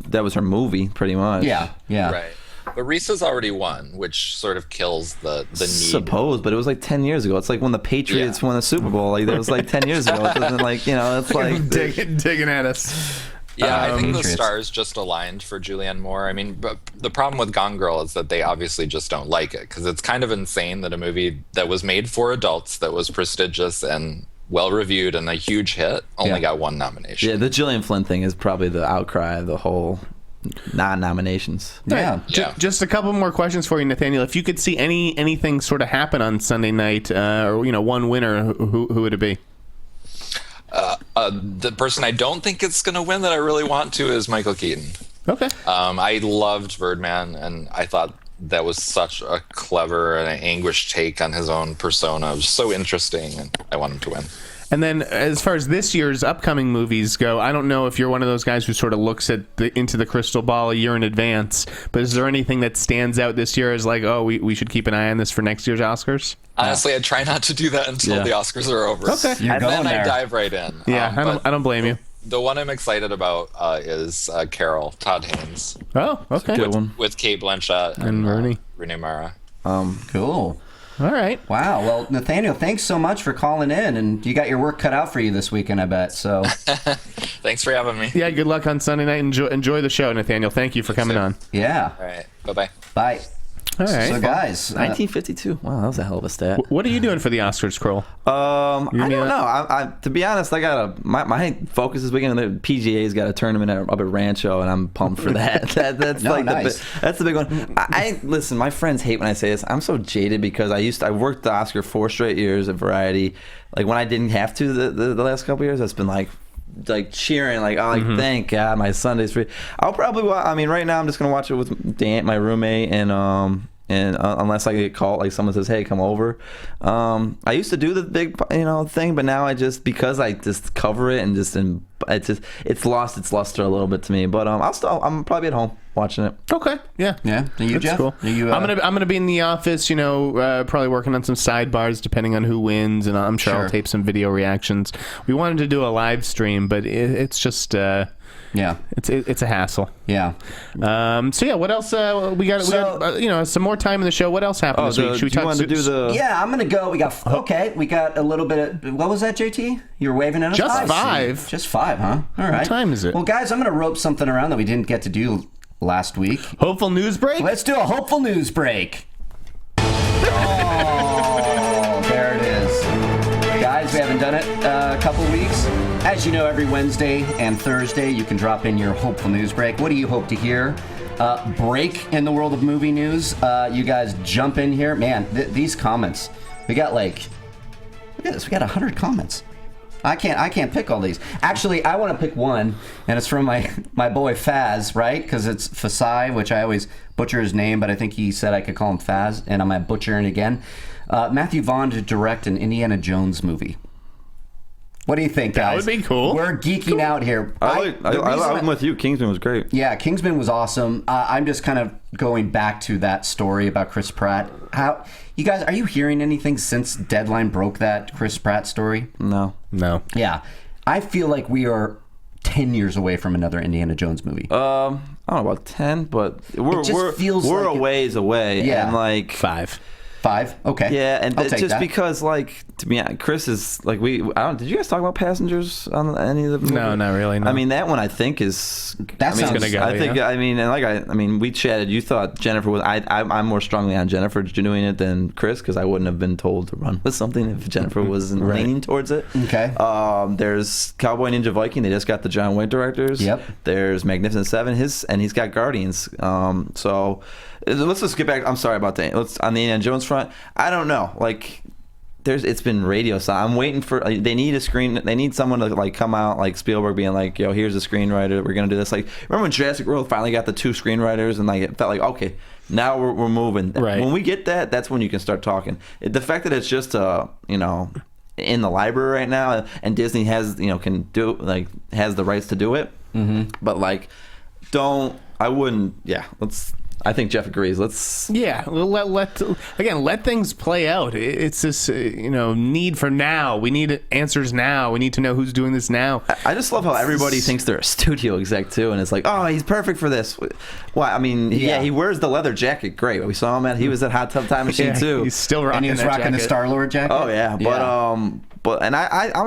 that was her movie, pretty much. Yeah. Right. But Reese has already won, which sort of kills the need. Suppose, but it was like 10 years ago. It's like when the Patriots won the Super Bowl. That was like 10 years ago. It doesn't it's like digging at us. Yeah, I think the stars just aligned for Julianne Moore. I mean, but the problem with Gone Girl is that they obviously just don't like it because it's kind of insane that a movie that was made for adults, that was prestigious and well reviewed and a huge hit, only got one nomination. Yeah, the Gillian Flynn thing is probably the outcry of the whole non-nominations. Yeah. Just a couple more questions for you, Nathaniel. If you could see anything sort of happen on Sunday night, or one winner, who would it be? The person I don't think is going to win that I really want to is Michael Keaton. Okay. I loved Birdman, and I thought that was such a clever and anguished take on his own persona. It was so interesting, and I want him to win. And then as far as this year's upcoming movies go, I don't know if you're one of those guys who sort of looks at into the crystal ball a year in advance, but is there anything that stands out this year as like, oh, we should keep an eye on this for next year's Oscars? Honestly, I try not to do that until the Oscars are over. Okay. And then I dive right in. Yeah, I don't blame you. The one I'm excited about is Carol, Todd Haynes. Oh, okay. Good one. With Cate Blanchett and Rooney Mara. Cool. All right. Wow. Well, Nathaniel, thanks so much for calling in, and you got your work cut out for you this weekend, I bet. So. Thanks for having me. Yeah, good luck on Sunday night. Enjoy the show, Nathaniel. Thank you for coming on. Yeah. All right. Bye-bye. Bye. All right. So, guys. 1952. Wow, that was a hell of a stat. What are you doing for the Oscars, Kroll? I don't know. I to be honest, I got my focus this weekend. The PGA's got a tournament up at Rancho, and I'm pumped for that. That's nice. That's the big one. I listen. My friends hate when I say this. I'm so jaded because I worked the Oscar 4 straight years at Variety. Like when I didn't have to the last couple years, it's been like cheering, thank God my Sunday's free. I'll probably right now I'm just gonna watch it with Dan, my roommate, and unless I get called, like someone says, hey, come over. I used to do the big thing, but now because I just cover it and it's lost its luster a little bit to me. But I'm probably at home watching it. Okay. Yeah. Are you, That's Jeff? cool. Are you, I'm gonna be in the office, probably working on some sidebars depending on who wins, and I'm sure I'll tape some video reactions. We wanted to do a live stream, but it's just it's a hassle. Yeah. So yeah, what else? We got some more time in the show. What else happened this week? Should we talk? Yeah, I'm gonna go. We got a little bit of, what was that, JT? You were waving at us. Just 5. Just 5, huh? All right. What time is it? Well, guys, I'm gonna rope something around that we didn't get to do last week. Hopeful news break. Let's do a hopeful news break. Oh, there it is. Guys, we haven't done it a couple weeks. As you know, every Wednesday and Thursday, you can drop in your hopeful news break. What do you hope to hear? Break in the world of movie news. You guys jump in here. Man, these comments. We got look at this. We got 100 comments. I can't pick all these. Actually, I want to pick one, and it's from my boy Faz, right? Because it's Fasai, which I always butcher his name, but I think he said I could call him Faz, and I'm butchering again. Matthew Vaughn to direct an Indiana Jones movie. What do you think, guys? That would be cool. We're geeking out here. I'm with you. Kingsman was great. Yeah, Kingsman was awesome. I'm just kind of going back to that story about Chris Pratt. You guys, are you hearing anything since Deadline broke that Chris Pratt story? No. Yeah. I feel like we are 10 years away from another Indiana Jones movie. I don't know about 10, but we're a ways away. Yeah. And 5. 5? Okay. Yeah, and I'll take just that. because, to be honest, Chris is did you guys talk about Passengers on any of the movies? No, not really. No. I mean, that one I think is That's gonna go. I think we chatted. You thought Jennifer was. I'm more strongly on Jennifer doing it than Chris because I wouldn't have been told to run with something if Jennifer wasn't leaning towards it. Okay. There's Cowboy Ninja Viking. They just got the John Wick directors. Yep. There's Magnificent Seven. And he's got Guardians. So let's just get back. I'm sorry about that. On the Indiana Jones front. I don't know. It's been radio silent. I'm waiting for. They need a screen. They need someone to come out like Spielberg being like, yo, here's a screenwriter. We're gonna do this. Remember when Jurassic World finally got the 2 screenwriters and it felt like, okay, now we're moving. Right. When we get that, that's when you can start talking. The fact that it's just in the library right now and Disney has can do has the rights to do it. Mm-hmm. But I wouldn't. Yeah. I think Jeff agrees. Let things play out. It's this need for now. We need answers now. We need to know who's doing this now. I just love how everybody thinks they're a studio exec too, and it's like, oh, he's perfect for this. Well, I mean, he wears the leather jacket. Great. We saw him he was at Hot Tub Time Machine too. He's still rocking. And he was rocking the Star-Lord jacket. Oh yeah, but I'm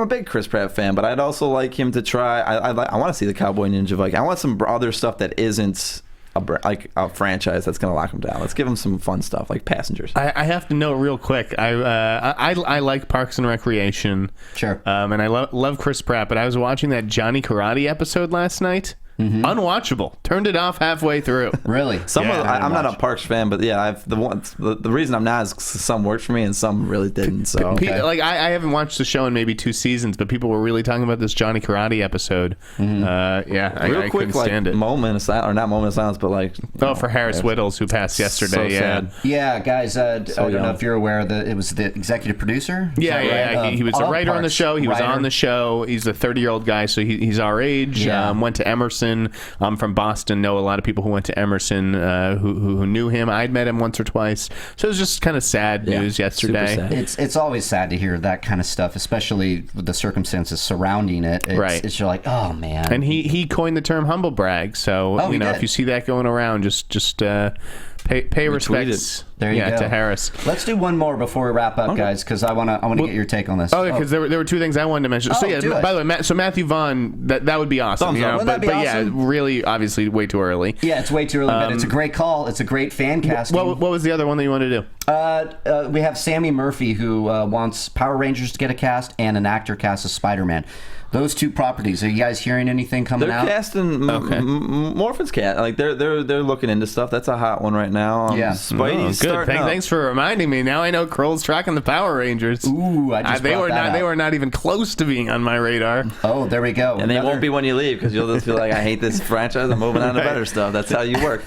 a big Chris Pratt fan, but I'd also like him to try. I want to see the Cowboy Ninja Viking. I want some other stuff that isn't a franchise that's going to lock him down. Let's give him some fun stuff like Passengers. I have to note real quick. I like Parks and Recreation. Sure. And I love Chris Pratt, but I was watching that Johnny Karate episode last night. Mm-hmm. Unwatchable. Turned it off halfway through. Really? I'm not a Parks fan, but yeah, the reason I'm not is some worked for me and some really didn't. So I haven't watched the show in maybe 2 seasons, but people were really talking about this Johnny Karate episode. Mm-hmm. I quick couldn't stand it. Moment of silence, or not moment of silence, but for Harris Whittles who passed yesterday. So sad. Yeah, guys. I don't know if you're aware that it was the executive producer. Yeah. He was a writer on the show. He was on the show. He's a 30-year-old guy, so he's our age. Yeah. Went to Emerson. I'm from Boston. Know a lot of people who went to Emerson who knew him. I'd met him once or twice. So it was just kind of sad news yesterday. Sad. It's always sad to hear that kind of stuff, especially with the circumstances surrounding it. It's you're like, oh man. And he coined the term humble brag. So if you see that going around, just pay respects. There you go. to Harris. Let's do one more before we wrap up, guys, because I want to get your take on this. Oh, because there were two things I wanted to mention. So do it. by the way, so Matthew Vaughn, that would be awesome. Thumbs up. Wouldn't that be awesome? Yeah, really, obviously, way too early. Yeah, it's way too early, but it's a great call. It's a great fan casting. What was the other one that you wanted to do? We have Sammy Murphy, who wants Power Rangers to get a cast and an actor cast as Spider-Man. Those two properties. Are you guys hearing anything coming They're out? casting Morphin's cat. Like they're looking into stuff. That's a hot one right now. Yeah. Spidey's good. starting up. Thanks for reminding me. Now I know Kroll's tracking the Power Rangers. Ooh, I just they brought were that not. up. They were not even close to being on my radar. Oh, there we go. And they won't be when you leave because you'll just feel like, I hate this franchise. I'm moving on to better stuff. That's how you work.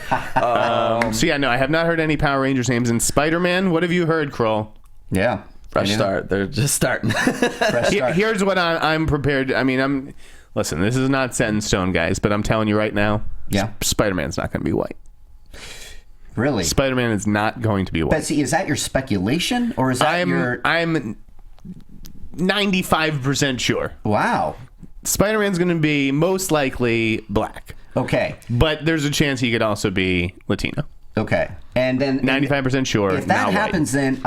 So yeah, no, I have not heard any Power Rangers names. And Spider-Man, what have you heard, Kroll? Yeah. Fresh start. They're just starting. Fresh start. Here's what I'm prepared. I mean, listen. This is not set in stone, guys. But I'm telling you right now. Yeah. Spider-Man's not going to be white. Really? Spider-Man is not going to be white. But see, is that your speculation, or is that your... I'm 95% sure. Wow. Spider-Man's going to be most likely black. Okay. But there's a chance he could also be Latino. Okay. And then... 95% sure. If that not happens, then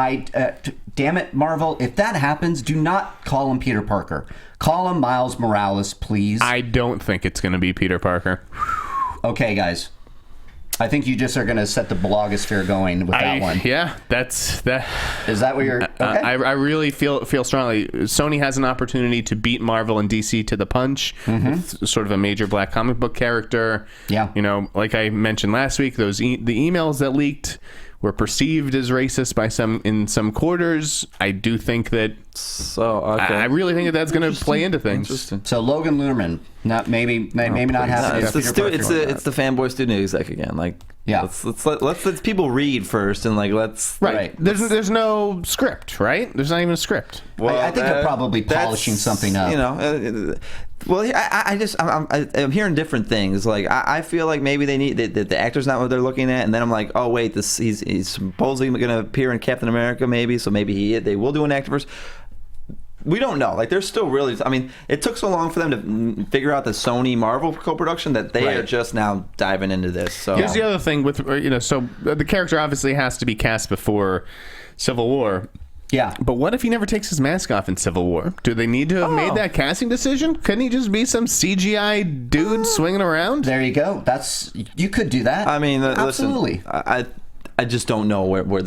damn it, Marvel, if that happens, do not call him Peter Parker. Call him Miles Morales, please. I don't think it's going to be Peter Parker. Okay, guys. I think you just are going to set the blogosphere going with that one. Yeah, that's that. Is that what you're... Okay. I really feel strongly. Sony has an opportunity to beat Marvel and DC to the punch with sort of a major black comic book character. Yeah. You know, like I mentioned last week, the emails that leaked were perceived as racist by some in some quarters. I do think that. So okay. I really think that that's going to play into things. Interesting. So Logan Lerman, maybe not happening. It's the fanboy student exec again. Like, yeah. Let's people read first and like let's Right. There's no script, right? There's not even a script. Well, I think they're probably polishing something up. You know, well, I'm hearing different things. Like, I feel like maybe they need the actor's not what they're looking at, and then I'm like, oh wait, he's supposedly going to appear in Captain America, maybe. So maybe they will do an actor first. We don't know. Like, they're still really... I mean, it took so long for them to figure out the Sony-Marvel co-production that they are just now diving into this. So here's the other thing with, so the character obviously has to be cast before Civil War. Yeah. But what if he never takes his mask off in Civil War? Do they need to have made that casting decision? Couldn't he just be some CGI dude swinging around? There you go. You could do that. I mean, absolutely. Listen, I just don't know what we're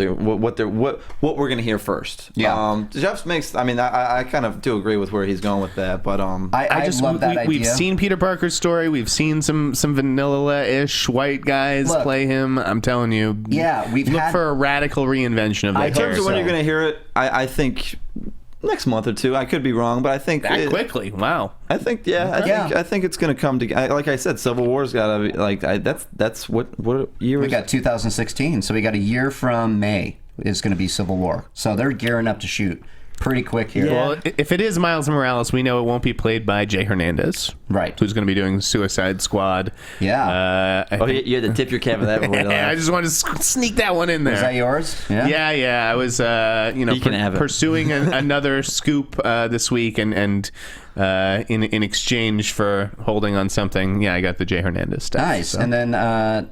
gonna hear first. Yeah. Jeff makes. I mean, I kind of do agree with where he's going with that, but I just love that idea. We've seen Peter Parker's story. We've seen some vanilla-ish white guys play him. I'm telling you. Yeah, look for a radical reinvention of that in terms character. of when you're gonna hear it, I think next month or two. I could be wrong, but I think that quickly. Wow. I think I think it's going to come together. Like I said, Civil War's got to be like that's what year we is got 2016, so we got a year from May is going to be Civil War. So they're gearing up to shoot pretty quick here. Yeah. Well, if it is Miles Morales, we know it won't be played by Jay Hernandez, right? Who's going to be doing Suicide Squad? Yeah. You had to tip your cap for that. I just wanted to sneak that one in there. Is that yours? Yeah. I was pursuing another scoop this week, and in exchange for holding on something, I got the Jay Hernandez stuff. Nice. So. And then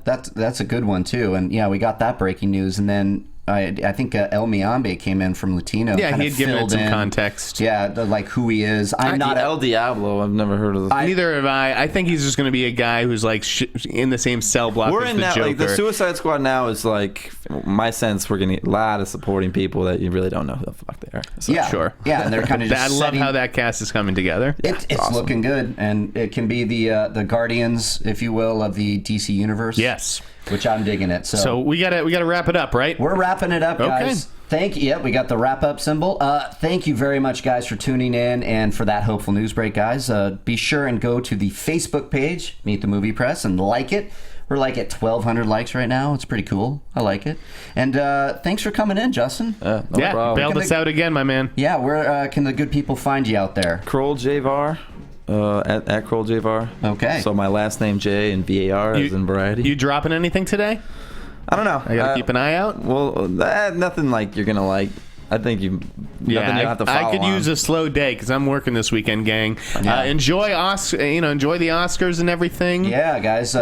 that's a good one too. And we got that breaking news, and then. I think El Miambe came in from Latino. Yeah, he had given it some context. Yeah, like who he is. I'm not El Diablo. I've never heard of this. Neither have I. I think he's just going to be a guy who's like in the same cell block as the Joker. Like the Suicide Squad now is like, my sense, we're getting a lot of supporting people that you really don't know who the fuck they are. So. Yeah, sure. Yeah, and they're kind of. I love how that cast is coming together. It's awesome. Looking good, and it can be the Guardians, if you will, of the DC universe. Yes. Which I'm digging it. So we gotta wrap it up, right? We're wrapping it up, guys. Okay. Thank you. Yep, we got the wrap up symbol. Thank you very much, guys, for tuning in and for that hopeful news break, guys. Be sure and go to the Facebook page, Meet the Movie Press, and like it. We're like at 1,200 likes right now. It's pretty cool. I like it. And thanks for coming in, Justin. No problem. Bail this out again, my man. Yeah, where can the good people find you out there? Kroll Jvar. At Kroll Jvar. Okay. So my last name J and VAR is in variety. You dropping anything today? I don't know. I gotta keep an eye out. Well, nothing like you're gonna like I think you. Yeah, nothing you have to follow I could on. use a slow day because I'm working this weekend, gang. Enjoy enjoy the Oscars and everything. Yeah, guys.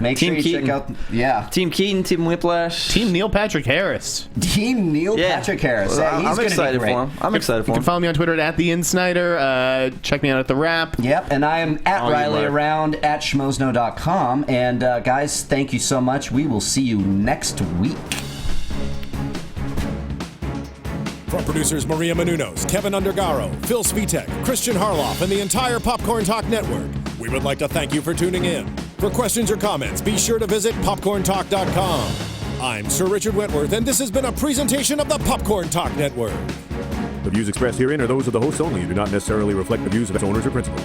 Make Team sure you Keaton. check out. Yeah. Team Keaton, Team Whiplash, Team Neil Patrick Harris. Team Neil Patrick Harris. Well, He's I'm gonna excited be great. for him. I'm excited for You can him. follow me on Twitter at @TheInsnider. Check me out at The Wrap. Yep, and I am at All you, Riley Mark. around at schmozno.com. And guys, thank you so much. We will see you next week. From producers Maria Menounos, Kevin Undergaro, Phil Svitek, Christian Harloff, and the entire Popcorn Talk Network, we would like to thank you for tuning in. For questions or comments, be sure to visit popcorntalk.com. I'm Sir Richard Wentworth, and this has been a presentation of the Popcorn Talk Network. The views expressed herein are those of the hosts only and do not necessarily reflect the views of its owners or principals.